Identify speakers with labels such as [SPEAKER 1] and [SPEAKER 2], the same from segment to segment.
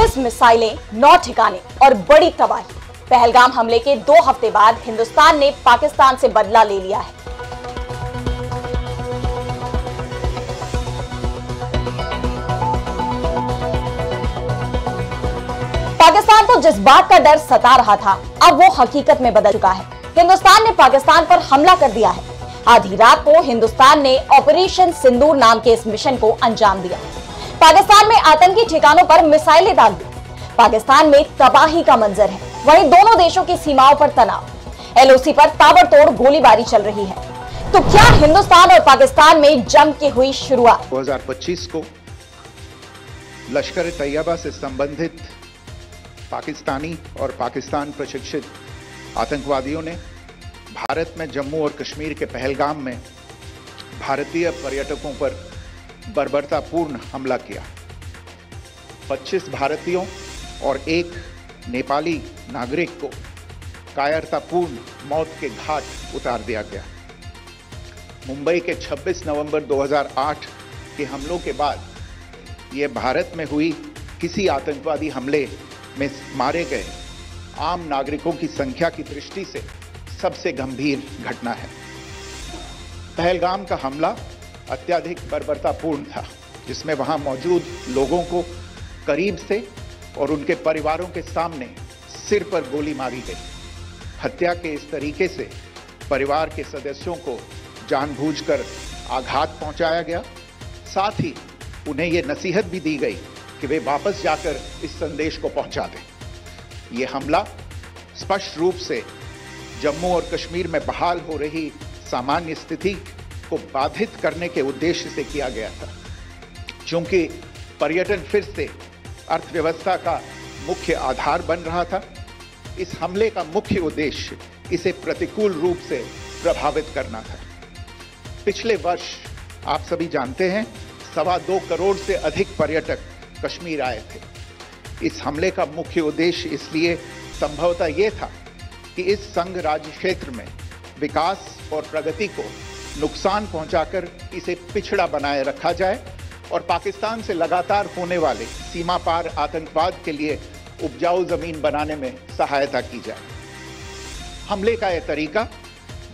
[SPEAKER 1] 36 मिसाइलें, 9 ठिकाने और बड़ी तबाही। पहलगाम हमले के 2 हफ्ते बाद हिंदुस्तान ने पाकिस्तान से बदला ले लिया है। पाकिस्तान को जिस बात का डर सता रहा था, अब वो हकीकत में बदल चुका है। हिंदुस्तान ने पाकिस्तान पर हमला कर दिया है। आधी रात को हिंदुस्तान ने ऑपरेशन सिंदूर नाम के इस मिशन को अंजाम दिया। पाकिस्तान में आतंकी ठिकानों पर मिसाइलें दाग दी। पाकिस्तान में तबाही का मंजर है। वहीं दोनों देशों की सीमाओं पर तनाव। एलओसी पर ताबड़तोड़ गोलीबारी चल रही है। तो क्या हिंदुस्तान और पाकिस्तान में जंग की हुई शुरुआत?
[SPEAKER 2] 2025 को लश्कर तैयबा से संबंधित पाकिस्तानी और पाकिस्तान प्रशिक्षित आतंकवादियों ने भारत में जम्मू और कश्मीर के पहलगाम में भारतीय पर्यटकों पर बर्बरतापूर्ण हमला किया। 25 भारतीयों और एक नेपाली नागरिक को कायरतापूर्ण मौत के घाट उतार दिया गया। मुंबई के 26 नवंबर 2008 के हमलों के बाद यह भारत में हुई किसी आतंकवादी हमले में मारे गए आम नागरिकों की संख्या की दृष्टि से सबसे गंभीर घटना है। पहलगाम का हमला अत्यधिक बर्बरतापूर्ण था, जिसमें वहां मौजूद लोगों को करीब से और उनके परिवारों के सामने सिर पर गोली मारी गई। हत्या के इस तरीके से परिवार के सदस्यों को जानबूझकर आघात पहुंचाया गया। साथ ही उन्हें यह नसीहत भी दी गई कि वे वापस जाकर इस संदेश को पहुंचा दें। यह हमला स्पष्ट रूप से जम्मू और कश्मीर में बहाल हो रही सामान्य स्थिति को बाधित करने के उद्देश्य से किया गया था। चूंकि पर्यटन फिर से अर्थव्यवस्था का मुख्य आधार बन रहा था, इस हमले का मुख्य उद्देश्य इसे प्रतिकूल रूप से प्रभावित करना था। पिछले वर्ष आप सभी जानते हैं 2.25 करोड़ से अधिक पर्यटक कश्मीर आए थे। इस हमले का मुख्य उद्देश्य इसलिए संभवतः यह था कि इस संघ राज्य क्षेत्र में विकास और प्रगति को नुकसान पहुंचाकर इसे पिछड़ा बनाए रखा जाए और पाकिस्तान से लगातार होने वाले सीमा पार आतंकवाद के लिए उपजाऊ जमीन बनाने में सहायता की जाए। हमले का यह तरीका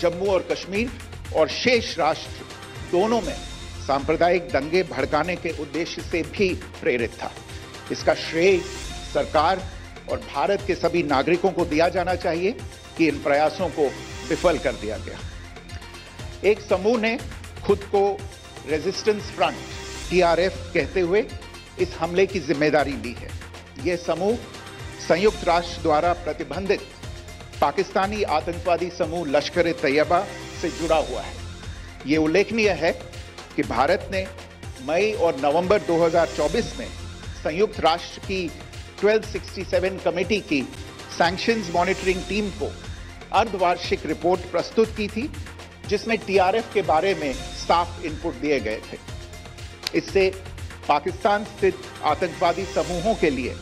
[SPEAKER 2] जम्मू और कश्मीर और शेष राष्ट्र दोनों में सांप्रदायिक दंगे भड़काने के उद्देश्य से भी प्रेरित था। इसका श्रेय सरकार और भारत के सभी नागरिकों को दिया जाना चाहिए कि इन प्रयासों को विफल कर दिया गया। एक समूह ने खुद को रेजिस्टेंस फ्रंट टीआरएफ कहते हुए इस हमले की जिम्मेदारी ली है। यह समूह संयुक्त राष्ट्र द्वारा प्रतिबंधित पाकिस्तानी आतंकवादी समूह लश्कर तैयबा से जुड़ा हुआ है। यह उल्लेखनीय है कि भारत ने मई और नवंबर 2024 में संयुक्त राष्ट्र की 1267 कमेटी की सैंक्शंस मॉनिटरिंग टीम को अर्धवार्षिक रिपोर्ट प्रस्तुत की थी, जिसमें टीआरएफ के बारे में साफ इनपुट दिए गए थे। इससे पाकिस्तान स्थित आतंकवादी समूहों के लिए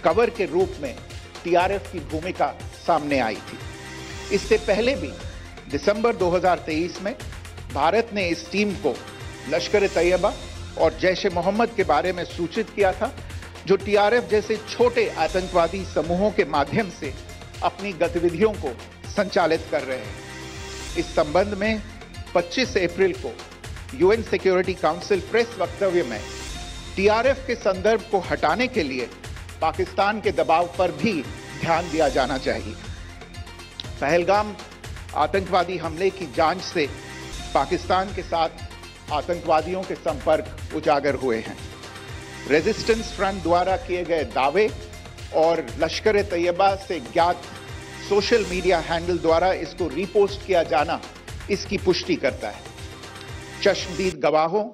[SPEAKER 2] कवर के रूप में टीआरएफ की भूमिका सामने आई थी। इससे पहले भी दिसंबर 2023 में भारत ने इस टीम को लश्कर तैयबा और जैश ए मोहम्मद के बारे में सूचित किया था, जो टीआरएफ जैसे छोटे आतंकवादी समूहों के माध्यम से अपनी गतिविधियों को संचालित कर रहे हैं। इस संबंध में 25 अप्रैल को यूएन सिक्योरिटी काउंसिल प्रेस वक्तव्य में टीआरएफ के संदर्भ को हटाने के लिए पाकिस्तान के दबाव पर भी ध्यान दिया जाना चाहिए। पहलगाम आतंकवादी हमले की जांच से पाकिस्तान के साथ आतंकवादियों के संपर्क उजागर हुए हैं। रेजिस्टेंस फ्रंट द्वारा किए गए दावे और लश्कर तैयबा से ज्ञात सोशल मीडिया हैंडल द्वारा इसको रीपोस्ट किया जाना इसकी पुष्टि करता है। चश्मदीद गवाहों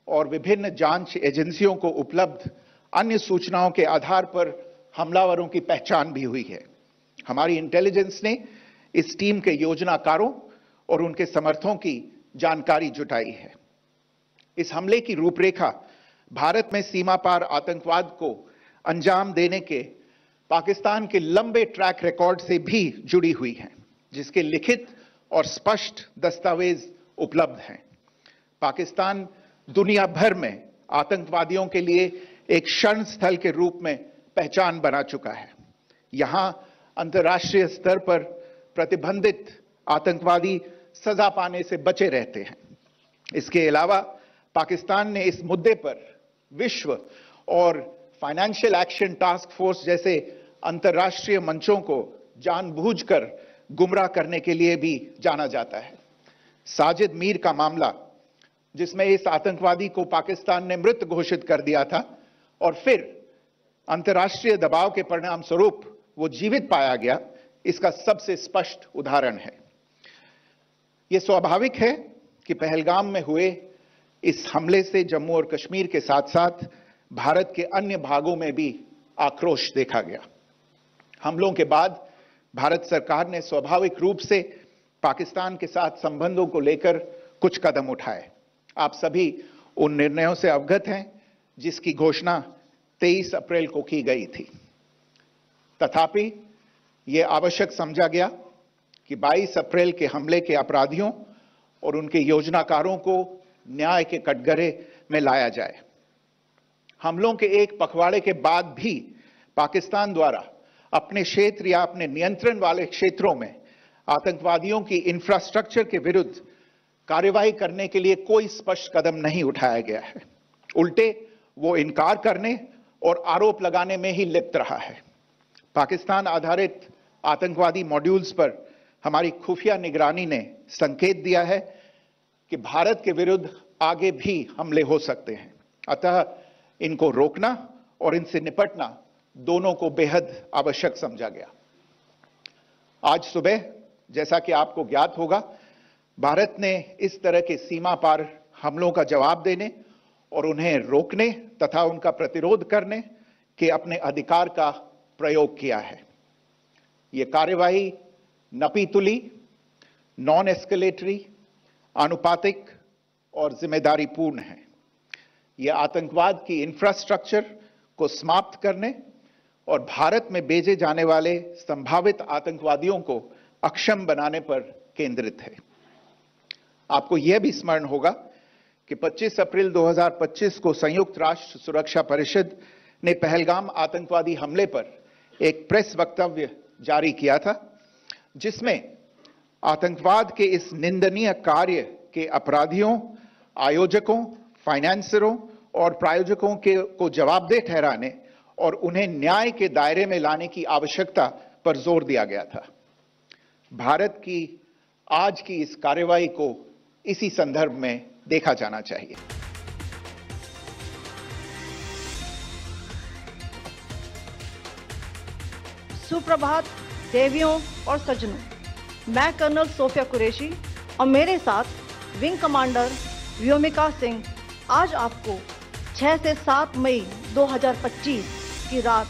[SPEAKER 2] और विभिन्न जांच एजेंसियों को उपलब्ध अन्य सूचनाओं के आधार पर हमलावरों की पहचान भी हुई है। हमारी इंटेलिजेंस ने इस टीम के योजनाकारों और उनके समर्थकों की जानकारी जुटाई है। इस हमले की रूपरेखा भारत में सीमा पार आतंकवाद को अंजाम देने के पाकिस्तान के लंबे ट्रैक रिकॉर्ड से भी जुड़ी हुई है, जिसके लिखित और स्पष्ट दस्तावेज उपलब्ध हैं। पाकिस्तान दुनिया भर में आतंकवादियों के लिए एक शरण स्थल के रूप में पहचान बना चुका है। यहां अंतर्राष्ट्रीय स्तर पर प्रतिबंधित आतंकवादी सजा पाने से बचे रहते हैं। इसके अलावा पाकिस्तान ने इस मुद्दे पर विश्व और फाइनेंशियल एक्शन टास्क फोर्स जैसे अंतर्राष्ट्रीय मंचों को जानबूझकर गुमराह करने के लिए भी जाना जाता है। साजिद मीर का मामला, जिसमें इस आतंकवादी को पाकिस्तान ने मृत घोषित कर दिया था और फिर अंतर्राष्ट्रीय दबाव के परिणाम स्वरूप वो जीवित पाया गया, इसका सबसे स्पष्ट उदाहरण है। यह स्वाभाविक है कि पहलगाम में हुए इस हमले से जम्मू और कश्मीर के साथ साथ भारत के अन्य भागों में भी आक्रोश देखा गया। हमलों के बाद भारत सरकार ने स्वाभाविक रूप से पाकिस्तान के साथ संबंधों को लेकर कुछ कदम उठाए। आप सभी उन निर्णयों से अवगत हैं जिसकी घोषणा 23 अप्रैल को की गई थी। तथापि यह आवश्यक समझा गया कि 22 अप्रैल के हमले के अपराधियों और उनके योजनाकारों को न्याय के कटघरे में लाया जाए। हमलों के एक पखवाड़े के बाद भी पाकिस्तान द्वारा अपने क्षेत्र या अपने नियंत्रण वाले क्षेत्रों में आतंकवादियों की इंफ्रास्ट्रक्चर के विरुद्ध कार्रवाई करने के लिए कोई स्पष्ट कदम नहीं उठाया गया है। उल्टे वो इनकार करने और आरोप लगाने में ही लिप्त रहा है। पाकिस्तान आधारित आतंकवादी मॉड्यूल्स पर हमारी खुफिया निगरानी ने संकेत दिया है कि भारत के विरुद्ध आगे भी हमले हो सकते हैं। अतः इनको रोकना और इनसे निपटना दोनों को बेहद आवश्यक समझा गया। आज सुबह, जैसा कि आपको ज्ञात होगा, भारत ने इस तरह के सीमा पार हमलों का जवाब देने और उन्हें रोकने तथा उनका प्रतिरोध करने के अपने अधिकार का प्रयोग किया है। यह कार्यवाही नपीतुली, नॉन एस्केलेटरी, आनुपातिक और जिम्मेदारीपूर्ण है। यह आतंकवाद की इंफ्रास्ट्रक्चर को समाप्त करने और भारत में भेजे जाने वाले संभावित आतंकवादियों को अक्षम बनाने पर केंद्रित है। आपको यह भी स्मरण होगा कि 25 अप्रैल 2025 को संयुक्त राष्ट्र सुरक्षा परिषद ने पहलगाम आतंकवादी हमले पर एक प्रेस वक्तव्य जारी किया था, जिसमें आतंकवाद के इस निंदनीय कार्य के अपराधियों, आयोजकों, फाइनेंसरों और प्रायोजकों को जवाबदेह ठहराने और उन्हें न्याय के दायरे में लाने की आवश्यकता पर जोर दिया गया था। भारत की आज की इस कार्रवाई को इसी संदर्भ में देखा जाना चाहिए।
[SPEAKER 3] सुप्रभात देवियों और सज्जनों, मैं कर्नल सोफिया कुरैशी और मेरे साथ विंग कमांडर व्योमिका सिंह आज आपको 6 से 7 मई 2025 की रात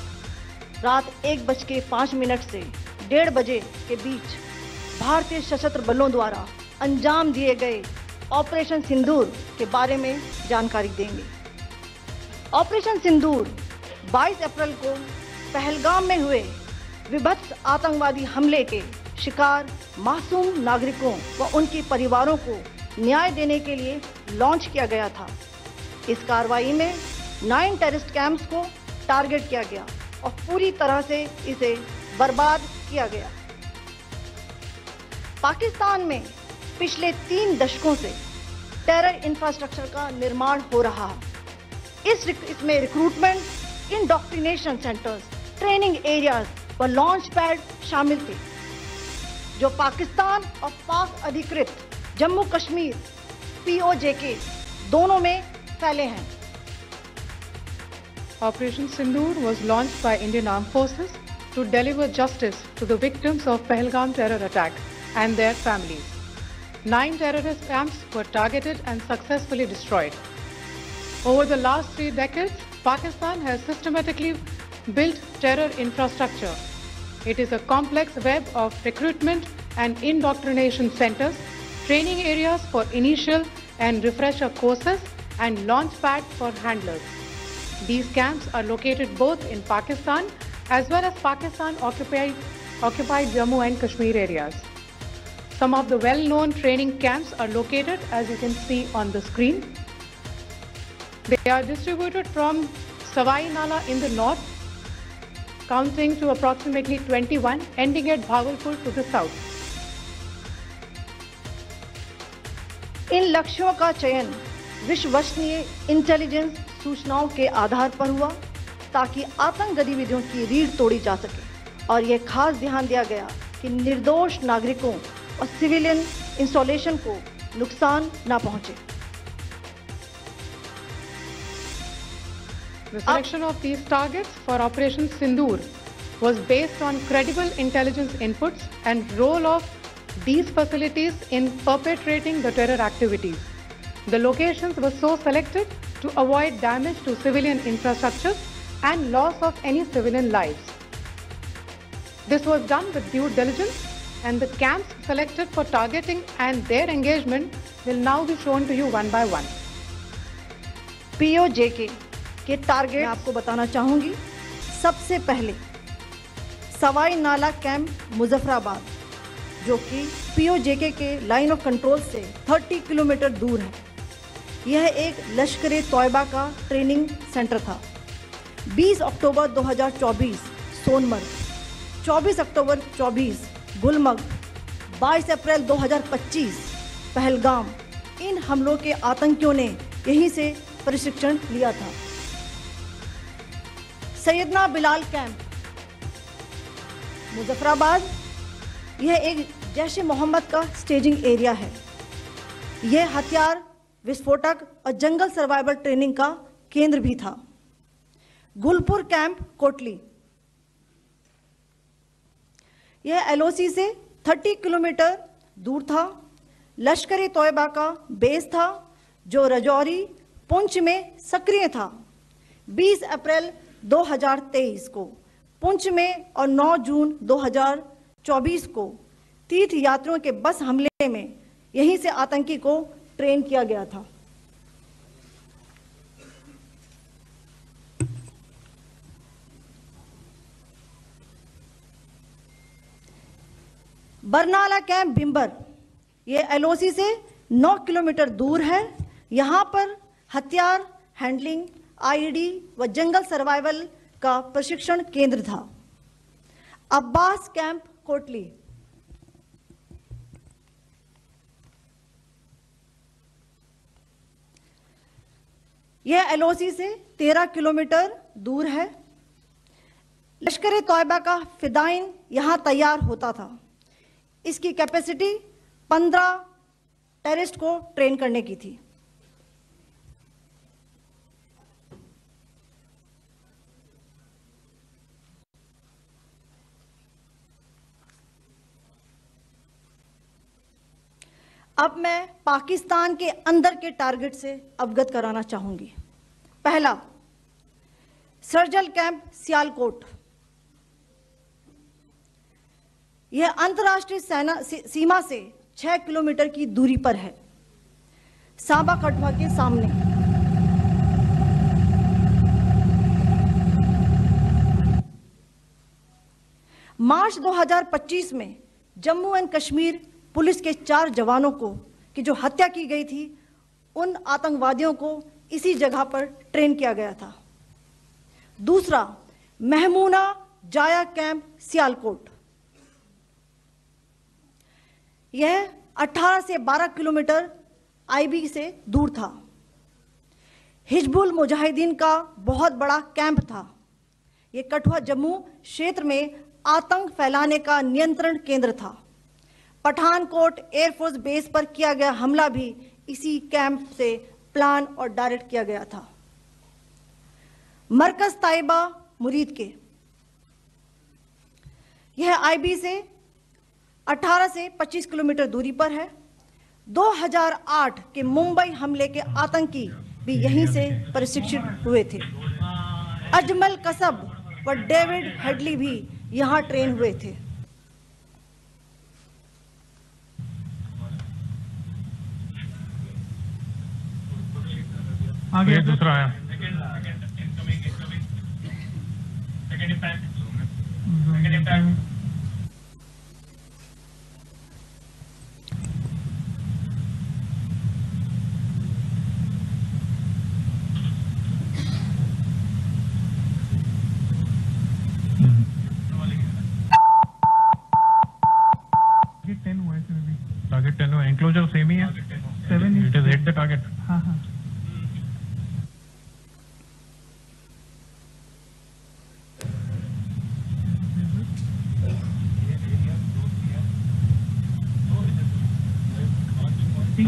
[SPEAKER 3] 1:05 से 1:30 बजे के बीच भारतीय सशस्त्र बलों द्वारा अंजाम दिए गए ऑपरेशन सिंदूर के बारे में जानकारी देंगे। ऑपरेशन सिंदूर 22 अप्रैल को पहलगाम में हुए विभत्स आतंकवादी हमले के शिकार मासूम नागरिकों व उनके परिवारों को न्याय देने के लिए लॉन्च किया गया था। इस कार्रवाई में 9 टेररिस्ट कैंप्स को टारगेट किया गया और पूरी तरह से इसे बर्बाद किया गया। पाकिस्तान में पिछले 3 दशकों से टेरर इंफ्रास्ट्रक्चर का निर्माण हो रहा है। इसमें recruitment, indoctrination centres, training areas व लॉन्च पैड शामिल थे, जो पाकिस्तान और पाक अधिकृत जम्मू कश्मीर POJK दोनों में फैले हैं।
[SPEAKER 4] Operation Sindoor was launched by Indian Armed Forces to deliver justice to the victims of Pahalgam terror attack and their families. 9 terrorist camps were targeted and successfully destroyed. Over the last 3 decades, Pakistan has systematically built terror infrastructure. It is a complex web of recruitment and indoctrination centers, training areas for initial and refresher courses, and launch pads for handlers. These camps are located both in Pakistan as well as Pakistan-occupied Jammu and Kashmir areas. Some of the well-known training camps are located, as you can see on the screen. They are distributed from Savai Nala in the north, counting to approximately 21, ending at Bhagalpur to the south.
[SPEAKER 3] इन लक्ष्यों का चयन विश्वसनीय intelligence सूचनाओं के आधार पर हुआ ताकि आतंक गतिविधियों की रीढ़ तोड़ी जा सके और यह खास ध्यान दिया गया कि निर्दोष नागरिकों और सिविलियन इंस्टॉलेशन को नुकसान न पहुंचे।
[SPEAKER 4] The selection of these targets for Operation Sindoor was based on credible intelligence inputs and role of these facilities in perpetrating the terror activities. The locations were so selected to avoid damage to civilian infrastructure and loss of any civilian lives. This was done with due diligence, and the camps selected for targeting and their engagement will now be shown to you one by one.
[SPEAKER 3] POJK के target आपको बताना चाहूंगी। सबसे पहले सवाई नाला camp Muzaffarabad, जो कि POJK के लाइन ऑफ कंट्रोल से 30 किलोमीटर दूर है। यह एक लश्कर तोयबा का ट्रेनिंग सेंटर था। 20 अक्टूबर 2024 सोनमर्ग, 24 अक्टूबर 24 गुलमर्ग, 22 अप्रैल 2025 पहलगाम, इन हमलों के आतंकियों ने यहीं से प्रशिक्षण लिया था। सैयदना बिलाल कैंप मुजफ्फराबाद, यह एक जैश ए मोहम्मद का स्टेजिंग एरिया है। यह हथियार, विस्फोटक और जंगल सर्वाइवल ट्रेनिंग का केंद्र भी था। गुलपुर कैंप कोटली, यह LOC से 30 किलोमीटर दूर था। लश्कर ए तोयबा का बेस था जो रजौरी, पुंछ में सक्रिय था। 20 अप्रैल 2023 को पुंछ में और 9 जून 2024 को तीर्थ यात्रियों के बस हमले में यहीं से आतंकी को ट्रेन किया गया था। बरनाला कैंप भिंबर, यह LOC से 9 किलोमीटर दूर है। यहां पर हथियार हैंडलिंग, IED व जंगल सर्वाइवल का प्रशिक्षण केंद्र था। अब्बास कैंप कोटली, यह LOC से 13 किलोमीटर दूर है। लश्कर ए तोयबा का फिदाइन यहां तैयार होता था। इसकी कैपेसिटी 15 टेररिस्ट को ट्रेन करने की थी। अब मैं पाकिस्तान के अंदर के टारगेट से अवगत कराना चाहूंगी। पहला, सर्जल कैंप सियालकोट, यह अंतर्राष्ट्रीय सीमा से 6 किलोमीटर की दूरी पर है, सांबा कठुआ के सामने। मार्च 2025 में जम्मू एंड कश्मीर पुलिस के 4 जवानों को की जो हत्या की गई थी, उन आतंकवादियों को इसी जगह पर ट्रेन किया गया था। दूसरा, महमूना जाया कैंप सियालकोट, यह 18 से 12 किलोमीटर IB से दूर था। हिजबुल मुजाहिदीन का बहुत बड़ा कैंप था। यह कठुआ जम्मू क्षेत्र में आतंक फैलाने का नियंत्रण केंद्र था। पठानकोट एयरफोर्स बेस पर किया गया हमला भी इसी कैंप से प्लान और डायरेक्ट किया गया था। मरकज ताइबा मुरीद के, यह IB से 18 से 25 किलोमीटर दूरी पर है। 2008 के मुंबई हमले के आतंकी भी यहीं से प्रशिक्षित हुए थे। अजमल कसब व डेविड हेडली भी यहां ट्रेन हुए थे।
[SPEAKER 5] आगे दूसरा आया।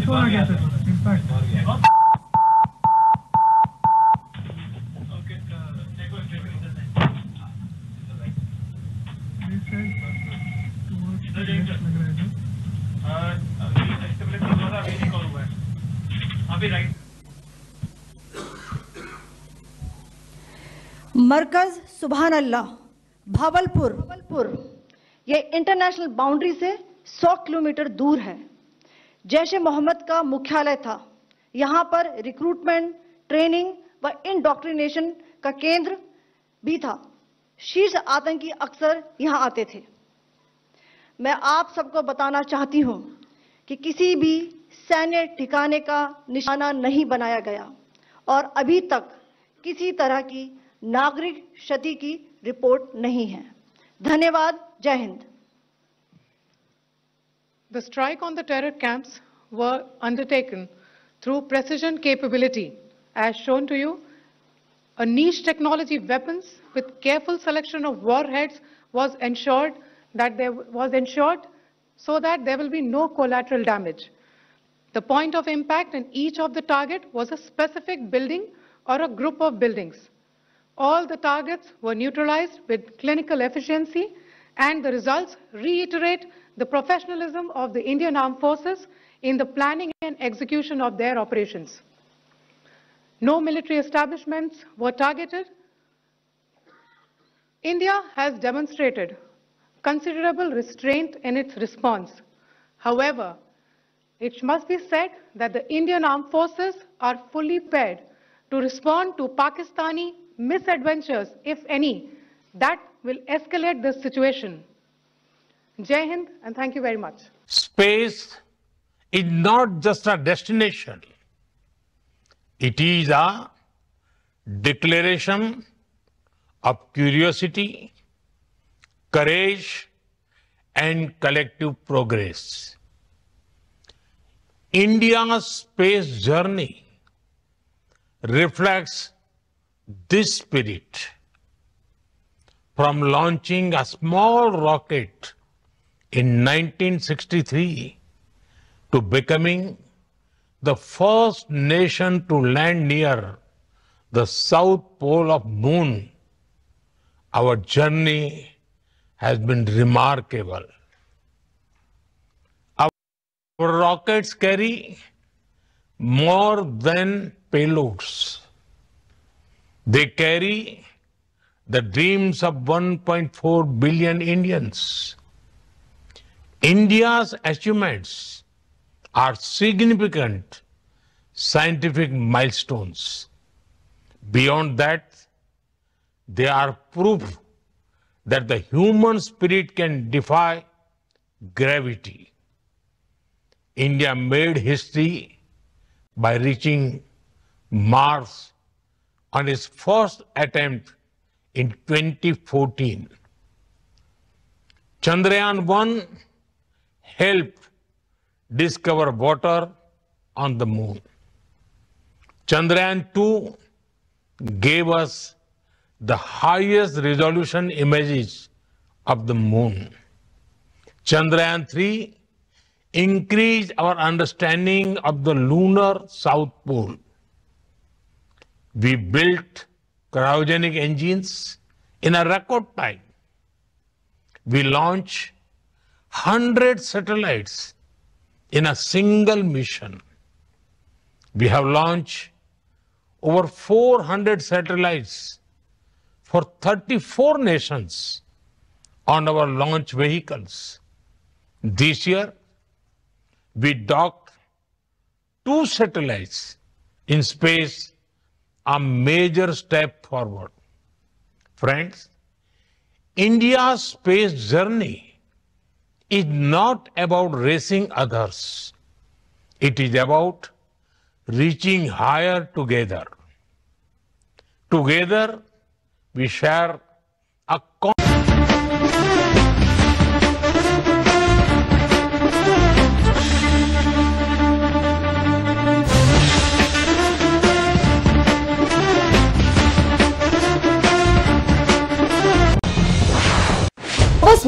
[SPEAKER 5] पीछे आ गया सर इनफैक्ट।
[SPEAKER 3] मरकज सुभान अल्लाह भावलपुर ये इंटरनेशनल बाउंड्री से 100 किलोमीटर दूर है। जैश ए मोहम्मद का मुख्यालय था। यहाँ पर रिक्रूटमेंट, ट्रेनिंग व इंडॉक्ट्रिनेशन का केंद्र भी था। शीर्ष आतंकी अक्सर यहाँ आते थे। मैं आप सबको बताना चाहती हूँ कि किसी भी सैन्य ठिकाने का निशाना नहीं बनाया गया और अभी तक किसी तरह की नागरिक क्षति की रिपोर्ट नहीं है। धन्यवाद। जय Hind.
[SPEAKER 4] The strike on the terror camps were undertaken through precision capability, as shown to you. A niche technology weapons with careful selection of warheads was ensured so that there will be no collateral damage. The point of impact in each of the target was a specific building or a group of buildings. All the targets were neutralized with clinical efficiency, and the results reiterate the professionalism of the Indian Armed Forces in the planning and execution of their operations. No military establishments were targeted. India has demonstrated considerable restraint in its response. However, it must be said that the Indian Armed Forces are fully prepared to respond to Pakistani misadventures, if any, that will escalate the situation. Jai Hind, and thank you very much.
[SPEAKER 6] Space is not just a destination. It is a declaration of curiosity, courage, and collective progress. India's space journey reflects this spirit. From launching a small rocket in 1963 to becoming the first nation to land near the south pole of moon, our journey has been remarkable. Our rockets carry more than payloads. They carry the dreams of 1.4 billion Indians. India's achievements are significant scientific milestones. Beyond that, they are proof that the human spirit can defy gravity. India made history by reaching Mars on its first attempt in 2014. Chandrayaan-1 helped discover water on the moon. Chandrayaan-2 gave us the highest resolution images of the moon. Chandrayaan-3 increased our understanding of the lunar south pole. We built cryogenic engines in a record time. We launched 100 satellites in a single mission. We have launched over 400 satellites for 34 nations on our launch vehicles. This year, we docked 2 satellites in space, a major step forward. Friends, India's space journey is not about racing others. It is about reaching higher together. Together, we share a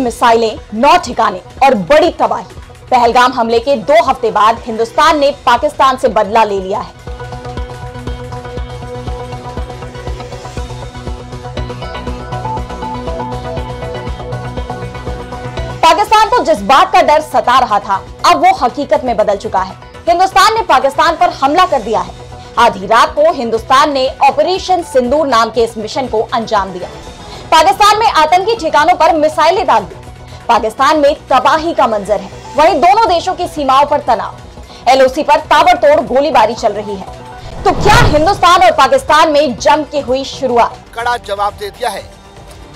[SPEAKER 1] मिसाइलें, 9 ठिकाने और बड़ी तबाही। पहलगाम हमले के 2 हफ्ते बाद हिंदुस्तान ने पाकिस्तान से बदला ले लिया है। पाकिस्तान को जिस बात का डर सता रहा था, अब वो हकीकत में बदल चुका है। हिंदुस्तान ने पाकिस्तान पर हमला कर दिया है। आधी रात को हिंदुस्तान ने ऑपरेशन सिंदूर नाम के इस मिशन को अंजाम दिया। पाकिस्तान में आतंकी ठिकानों पर मिसाइलें दाग दी। पाकिस्तान में तबाही का मंजर है। वहीं दोनों देशों की सीमाओं पर तनाव, एलओसी पर ताबड़तोड़ गोलीबारी चल रही है। तो क्या हिंदुस्तान और पाकिस्तान में जंग की हुई शुरुआत?
[SPEAKER 5] कड़ा जवाब दे दिया है।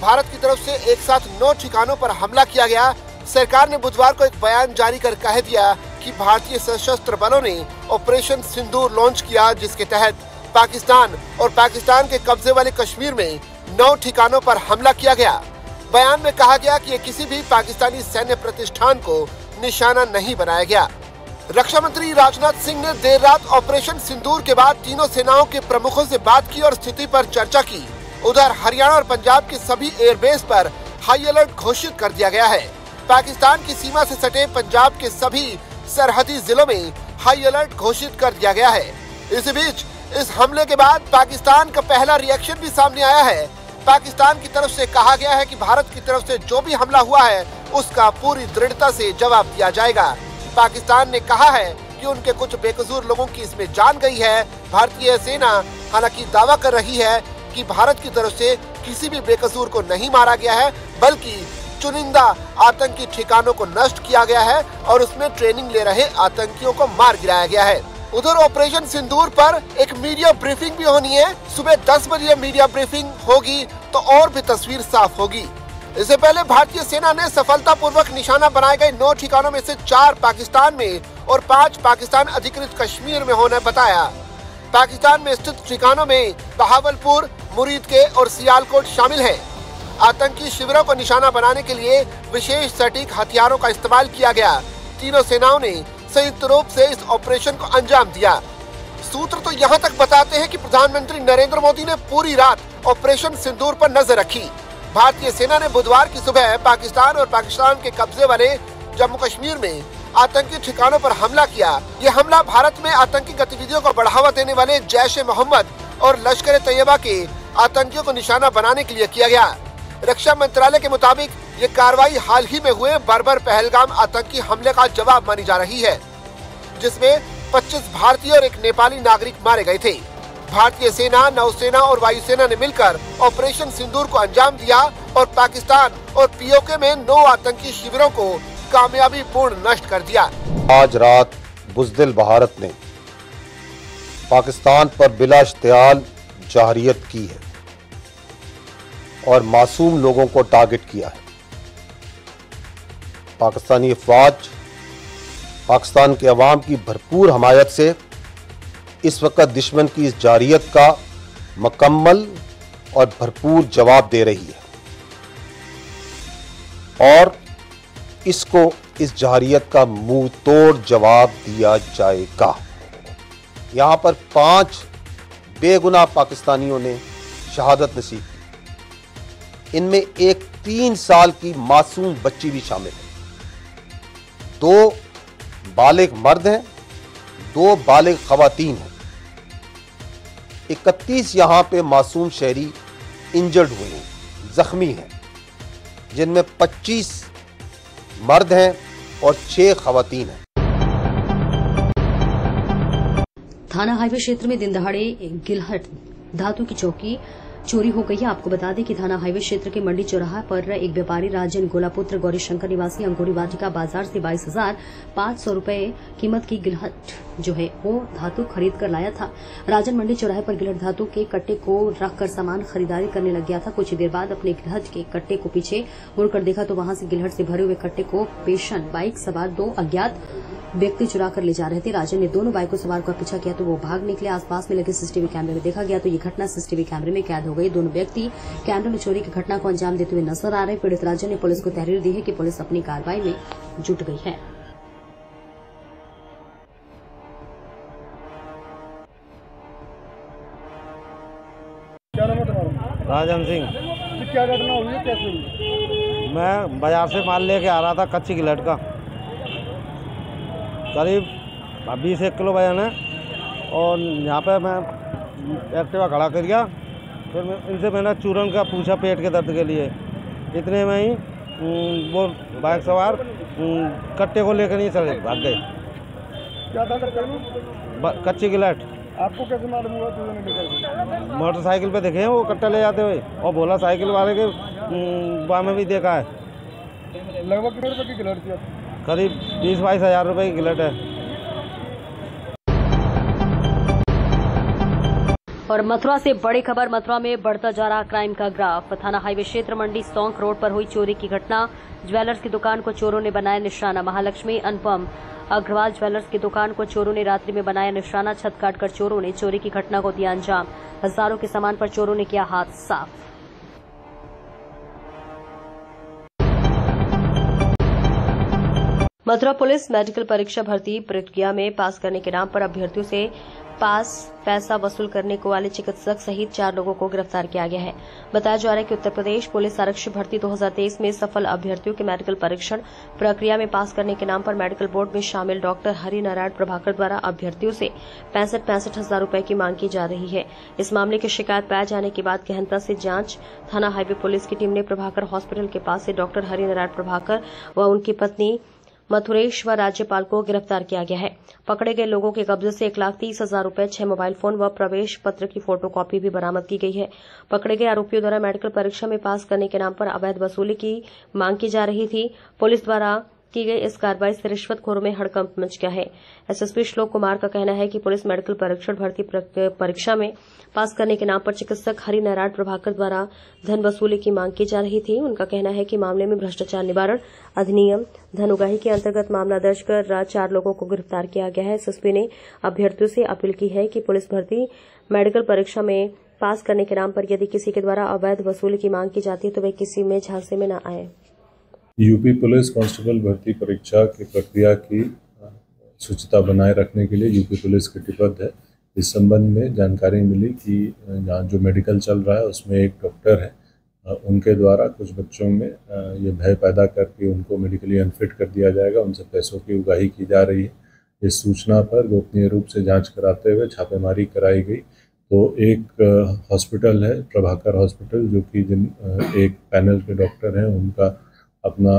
[SPEAKER 5] भारत की तरफ से एक साथ 9 ठिकानों पर हमला किया गया। सरकार ने बुधवार को एक बयान जारी कर कह दिया कि भारतीय सशस्त्र बलों ने ऑपरेशन सिंदूर लॉन्च किया, जिसके तहत पाकिस्तान और पाकिस्तान के कब्जे वाले कश्मीर में 9 ठिकानों पर हमला किया गया। बयान में कहा गया कि ये किसी भी पाकिस्तानी सैन्य प्रतिष्ठान को निशाना नहीं बनाया गया। रक्षा मंत्री राजनाथ सिंह ने देर रात ऑपरेशन सिंदूर के बाद तीनों सेनाओं के प्रमुखों से बात की और स्थिति पर चर्चा की। उधर हरियाणा और पंजाब के सभी एयरबेस पर हाई अलर्ट घोषित कर दिया गया है। पाकिस्तान की सीमा से सटे पंजाब के सभी सरहदी जिलों में हाई अलर्ट घोषित कर दिया गया है। इसी बीच इस हमले के बाद पाकिस्तान का पहला रिएक्शन भी सामने आया है। पाकिस्तान की तरफ से कहा गया है कि भारत की तरफ से जो भी हमला हुआ है उसका पूरी दृढ़ता से जवाब दिया जाएगा। पाकिस्तान ने कहा है कि उनके कुछ बेकसूर लोगों की इसमें जान गई है। भारतीय सेना हालांकि दावा कर रही है कि भारत की तरफ से किसी भी बेकसूर को नहीं मारा गया है, बल्कि चुनिंदा आतंकी ठिकानों को नष्ट किया गया है और उसमें ट्रेनिंग ले रहे आतंकियों को मार गिराया गया है। उधर ऑपरेशन सिंदूर पर एक मीडिया ब्रीफिंग भी होनी है। सुबह 10 बजे मीडिया ब्रीफिंग होगी तो और भी तस्वीर साफ होगी। इससे पहले भारतीय सेना ने सफलतापूर्वक निशाना बनाए गए 9 ठिकानों में से 4 पाकिस्तान में और 5 पाकिस्तान अधिकृत कश्मीर में होने बताया। पाकिस्तान में स्थित ठिकानों में बहावलपुर, मुरीदके और सियालकोट शामिल है। आतंकी शिविरों को निशाना बनाने के लिए विशेष सटीक हथियारों का इस्तेमाल किया गया। तीनों सेनाओं ने संयुक्त रूप से इस ऑपरेशन को अंजाम दिया। सूत्र तो यहाँ तक बताते हैं कि प्रधानमंत्री नरेंद्र मोदी ने पूरी रात ऑपरेशन सिंदूर पर नजर रखी। भारतीय सेना ने बुधवार की सुबह पाकिस्तान और पाकिस्तान के कब्जे वाले जम्मू कश्मीर में आतंकी ठिकानों पर हमला किया। ये हमला भारत में आतंकी गतिविधियों को बढ़ावा देने वाले जैश-ए-मोहम्मद और लश्कर-ए-तैयबा के आतंकियों को निशाना बनाने के लिए किया गया। रक्षा मंत्रालय के मुताबिक ये कार्रवाई हाल ही में हुए बर्बर पहलगाम आतंकी हमले का जवाब मानी जा रही है, जिसमें 25 भारतीय और एक नेपाली नागरिक मारे गए थे। भारतीय सेना, नौसेना और वायुसेना ने मिलकर ऑपरेशन सिंदूर को अंजाम दिया और पाकिस्तान और पीओके में 9 आतंकी शिविरों को कामयाबी पूर्ण नष्ट कर दिया।
[SPEAKER 7] आज रात बुज़दिल भारत ने पाकिस्तान पर बिला इश्तियाल जाहिरियत की है और मासूम लोगों को टारगेट किया है। पाकिस्तानी अफवाज पाकिस्तान के अवाम की भरपूर हमायत से इस वक्त दुश्मन की इस जारियत का मुकम्मल और भरपूर जवाब दे रही है और इसको इस जारियत का मुंह तोड़ जवाब दिया जाएगा। यहाँ पर 5 बेगुनाह पाकिस्तानियों ने शहादत नसीब की। इनमें एक 3 साल की मासूम बच्ची भी शामिल है। 2 बालिग मर्द हैं, 2 बालिग खवातीन हैं। 31 यहाँ पे मासूम शहरी इंजर्ड हुए हैं, जख्मी हैं, जिनमें 25 मर्द हैं और 6 खवातीन हैं।
[SPEAKER 8] थाना हाईवे क्षेत्र में दिन दहाड़े गिलहट धातु की चौकी चोरी हो गई है। आपको बता दें कि थाना हाईवे क्षेत्र के मंडी चौराहा पर एक व्यापारी राजन गोलापुत्र गौरीशंकर निवासी अंगूरी वाटिका बाजार से 22,500 रुपए कीमत की गिलहट जो है वो धातु खरीद कर लाया था। राजन मंडी चौराहे पर गिलहट धातु के कट्टे को रखकर सामान खरीदारी करने लग गया था। कुछ ही देर बाद अपने गिलहट के कट्टे को पीछे मुड़कर देखा तो वहां से गिलहट से भरे हुए कट्टे को पेशन बाइक सवार 2 अज्ञात व्यक्ति चुरा कर ले जा रहे थे। राजन ने दोनों बाइकों सवार का पीछा किया तो वो भाग निकले। आसपास में लगे सीसीटीवी कैमरे में देखा गया तो ये घटना सीसीटीवी कैमरे में कैद हो गई। दोनों व्यक्ति कैमरे में चोरी की घटना को अंजाम देते हुए नजर आ रहे। पीड़ित राजन ने पुलिस को तहरीर दी है कि पुलिस अपनी कार्रवाई में जुट गई है।
[SPEAKER 9] क्या नाम है तुम्हारा?
[SPEAKER 10] राजन सिंह।
[SPEAKER 9] तो क्या घटना हुई है, कैसे हुई?
[SPEAKER 10] मैं बाजार से माल लेके आ रहा था कच्ची गिलहट का। करीब 20-1 किलो वजन है। और यहाँ पे मैं एक्टिवा खड़ा कर गया, फिर इनसे मैंने चूरन का पूछा पेट के दर्द के लिए। इतने में ही वो बाइक सवार कट्टे को लेकर नहीं चले भाग गए।
[SPEAKER 9] क्या था कट्टे में?
[SPEAKER 10] कच्ची गिलहट।
[SPEAKER 9] आपको कैसे मालूम हुआ कि उन्होंने लेकर?
[SPEAKER 10] मोटरसाइकिल पे देखे हैं वो कट्टा ले जाते हुए, और बोला साइकिल वाले के वहाँ में भी देखा है।
[SPEAKER 9] लगभग कितने रुपए की गिलहट थी?
[SPEAKER 10] करीब 20-22 हज़ार रुपये की गिलहट है।
[SPEAKER 8] और मथुरा से बड़ी खबर, मथुरा में बढ़ता जा रहा क्राइम का ग्राफ। थाना हाईवे क्षेत्र मंडी सौंक रोड पर हुई चोरी की घटना। ज्वेलर्स की दुकान को चोरों ने बनाया निशाना। महालक्ष्मी अनुपम अग्रवाल ज्वेलर्स की दुकान को चोरों ने रात्रि में बनाया निशाना। छत काटकर चोरों ने चोरी की घटना को दिया अंजाम। हजारों के सामान पर चोरों ने किया हाथ साफ। मथुरा पुलिस मेडिकल परीक्षा भर्ती प्रक्रिया में पास करने के नाम पर अभ्यर्थियों से पैसा वसूल करने को वाले चिकित्सक सहित 4 लोगों को गिरफ्तार किया गया है। बताया जा रहा है कि उत्तर प्रदेश पुलिस आरक्षी भर्ती 2023 में सफल अभ्यर्थियों के मेडिकल परीक्षण प्रक्रिया में पास करने के नाम पर मेडिकल बोर्ड में शामिल डॉक्टर हरिनारायण प्रभाकर द्वारा अभ्यर्थियों से 65 हजार रुपए की मांग की जा रही है। इस मामले की शिकायत पाए जाने के बाद गहनता से जांच थाना हाईवे पुलिस की टीम ने प्रभाकर हॉस्पिटल के पास से डॉक्टर हरिनारायण प्रभाकर व उनकी पत्नी मथुरेश व राज्यपाल को गिरफ्तार किया गया है। पकड़े गए लोगों के कब्जे से 1,30,000 रुपए, 6 मोबाइल फोन व प्रवेश पत्र की फोटोकॉपी भी बरामद की गई है। पकड़े गए आरोपियों द्वारा मेडिकल परीक्षा में पास करने के नाम पर अवैध वसूली की मांग की जा रही थी। पुलिस द्वारा की गई इस कार्रवाई से रिश्वतखोरों में हड़कंप मच गया है। एसएसपी श्लोक कुमार का कहना है कि पुलिस मेडिकल परीक्षण भर्ती परीक्षा में पास करने के नाम पर चिकित्सक हरिनारायण प्रभाकर द्वारा धन वसूली की मांग की जा रही थी। उनका कहना है कि मामले में भ्रष्टाचार निवारण अधिनियम धन उगाही के अंतर्गत मामला दर्ज कर 4 लोगों को गिरफ्तार किया गया है। एसएसपी ने अभ्यर्थियों से अपील की है कि पुलिस भर्ती मेडिकल परीक्षा में पास करने के नाम पर यदि किसी के द्वारा अवैध वसूली की मांग की जाती है तो वे किसी में झांसे में न आए।
[SPEAKER 11] यूपी पुलिस कांस्टेबल भर्ती परीक्षा की प्रक्रिया की शुचिता बनाए रखने के लिए यूपी पुलिस कटिबद्ध है। इस संबंध में जानकारी मिली कि यहाँ जो मेडिकल चल रहा है उसमें एक डॉक्टर है, उनके द्वारा कुछ बच्चों में ये भय पैदा करके उनको मेडिकली अनफिट कर दिया जाएगा, उनसे पैसों की उगाही की जा रही है। इस सूचना पर गोपनीय रूप से जांच कराते हुए छापेमारी कराई गई। तो एक हॉस्पिटल है प्रभाकर हॉस्पिटल, जो कि एक पैनल के डॉक्टर हैं, उनका अपना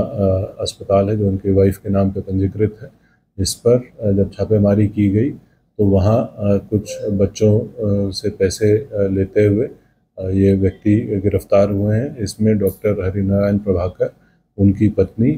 [SPEAKER 11] अस्पताल है जो उनकी वाइफ के नाम पे पंजीकृत है। इस पर जब छापेमारी की गई तो वहाँ कुछ बच्चों से पैसे लेते हुए ये व्यक्ति गिरफ्तार हुए हैं। इसमें डॉक्टर हरिनारायण प्रभाकर, उनकी पत्नी,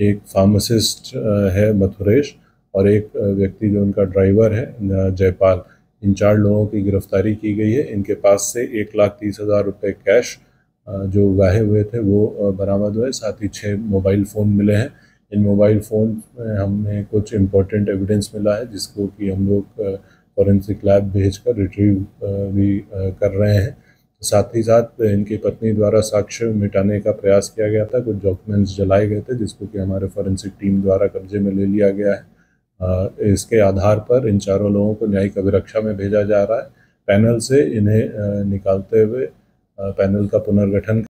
[SPEAKER 11] एक फार्मासिस्ट है मथुरेश और एक व्यक्ति जो उनका ड्राइवर है जयपाल, इन 4 लोगों की गिरफ्तारी की गई है। इनके पास से 1,30,000 रुपये कैश जो उगाहे हुए थे वो बरामद हुए। साथ ही 6 मोबाइल फ़ोन मिले हैं। इन मोबाइल फ़ोन में हमें कुछ इम्पोर्टेंट एविडेंस मिला है जिसको कि हम लोग फॉरेंसिक लैब भेजकर रिट्रीव भी कर रहे हैं। साथ ही साथ इनकी पत्नी द्वारा साक्ष्य मिटाने का प्रयास किया गया था, कुछ डॉक्यूमेंट्स जलाए गए थे जिसको कि हमारे फॉरेंसिक टीम द्वारा कब्जे में ले लिया गया है। इसके आधार पर इन 4 लोगों को न्यायिक अभिरक्षा में भेजा जा रहा है। पैनल से इन्हें निकालते हुए पैनल का पुनर्गठन